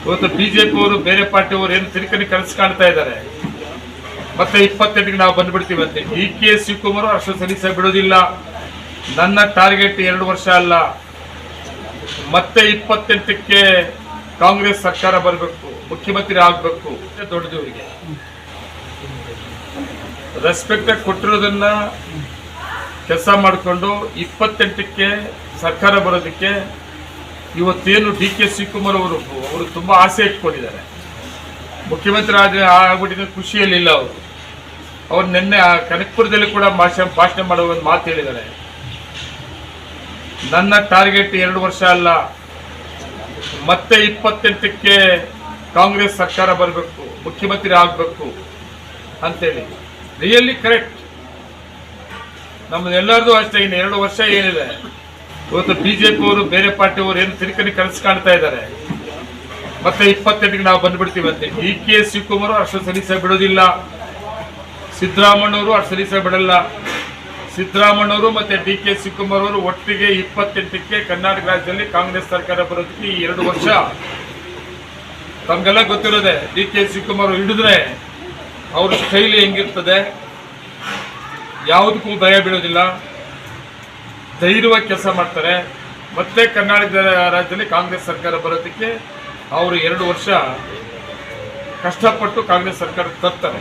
ಇವತ್ತು ಬಿಜೆಪಿ ಅವರು ಬೇರೆ ಪಾರ್ಟಿಯವರು ಏನು ತಿರುಕನಿ ಕನಸು ಕಾಣ್ತಾ ಇದ್ದಾರೆ. ಮತ್ತೆ 28ಕ್ಕೆ ನಾವು ಬಂದ್ಬಿಡ್ತೀವಿ ಅಂತೆ. ಡಿ.ಕೆ. ಶಿವಕುಮಾರ್ ಅಷ್ಟು ಸಲ್ಲಿಸ ಬಿಡೋದಿಲ್ಲ. ನನ್ನ ಟಾರ್ಗೆಟ್ 2 ವರ್ಷ ಅಲ್ಲ, ಮತ್ತೆ 28ಕ್ಕೆ ಕಾಂಗ್ರೆಸ್ ಸರ್ಕಾರ ಬರಬೇಕು, ಮುಖ್ಯಮಂತ್ರಿ ಆಗಬೇಕು. ದೊಡ್ಡದವರಿಗೆ ರೆಸ್ಪೆಕ್ಟ್ ಕೊಟ್ಟಿರೋದನ್ನ ಕೆಲಸ ಮಾಡಿಕೊಂಡು 28ಕ್ಕೆ ಸರ್ಕಾರ ಬರೋದಕ್ಕೆ ಇವತ್ತೇನು ಡಿ.ಕೆ. ಶಿವಕುಮಾರ್ ಅವರು ತುಂಬಾ ಆಸೆ ಇಟ್ಕೊಂಡಿದ್ದಾರೆ. ಮುಖ್ಯಮಂತ್ರಿ ಆಗ್ಬಿಟ್ಟಿದ್ರೆ ಖುಷಿಯಲ್ಲಿಲ್ಲ ಅವ್ರು ನಿನ್ನೆ ಕನಕಪುರದಲ್ಲಿ ಕೂಡ ಭಾಷಣ ಮಾಡುವ ಒಂದು ಮಾತು ಹೇಳಿದ್ದಾರೆ. ನನ್ನ ಟಾರ್ಗೆಟ್ 2 ವರ್ಷ ಅಲ್ಲ, ಮತ್ತೆ 28ಕ್ಕೆ ಕಾಂಗ್ರೆಸ್ ಸರ್ಕಾರ ಬರಬೇಕು, ಮುಖ್ಯಮಂತ್ರಿ ಆಗಬೇಕು ಅಂತೇಳಿ. Really correct. ನಮ್ದೆಲ್ಲರದು ಅಷ್ಟೇ. ಇನ್ನು 2 ವರ್ಷ ಏನಿದೆ. ಇವತ್ತು ಬಿಜೆಪಿ ಅವರು ಬೇರೆ ಪಾರ್ಟಿಯವರು ಏನು ತಿರುಕನಿ ಕನಸು ಕಾಣ್ತಾ ಇದ್ದಾರೆ. ಮತ್ತೆ 28ಕ್ಕೆ ನಾವು ಬಂದ್ಬಿಡ್ತೀವಿ ಅಂತೆ. ಡಿ.ಕೆ. ಶಿವಕುಮಾರ್ ಅಷ್ಟು ಸಲ್ಲಿಸ ಬಿಡೋದಿಲ್ಲ. ಸಿದ್ದರಾಮಣ್ಣವರು ಅಷ್ಟು ಸಲ್ಲಿಸ ಬಿಡಲ್ಲ. ಸಿದ್ದರಾಮಣ್ಣವರು ಮತ್ತೆ ಡಿ.ಕೆ. ಶಿವಕುಮಾರ್ ಅವರು ಒಟ್ಟಿಗೆ 28ಕ್ಕೆ ಕರ್ನಾಟಕ ರಾಜ್ಯದಲ್ಲಿ ಕಾಂಗ್ರೆಸ್ ಸರ್ಕಾರ ಬರೋದಕ್ಕೆ ಈ 2 ವರ್ಷ ತಮಗೆಲ್ಲ ಗೊತ್ತಿರೋದೆ. ಡಿ.ಕೆ. ಶಿವಕುಮಾರ್ ಹಿಡಿದ್ರೆ ಅವ್ರ ಶೈಲಿ ಹೆಂಗಿರ್ತದೆ, ಯಾವುದಕ್ಕೂ ಭಯ ಬೀಳೋದಿಲ್ಲ, ಧೈರ್ಯವಾಗಿ ಕೆಲಸ ಮಾಡ್ತಾರೆ. ಮತ್ತೆ ಕರ್ನಾಟಕ ರಾಜ್ಯದಲ್ಲಿ ಕಾಂಗ್ರೆಸ್ ಸರ್ಕಾರ ಬರೋದಕ್ಕೆ ಅವರು 2 ವರ್ಷ ಕಷ್ಟಪಟ್ಟು ಕಾಂಗ್ರೆಸ್ ಸರ್ಕಾರ ತರ್ತಾರೆ.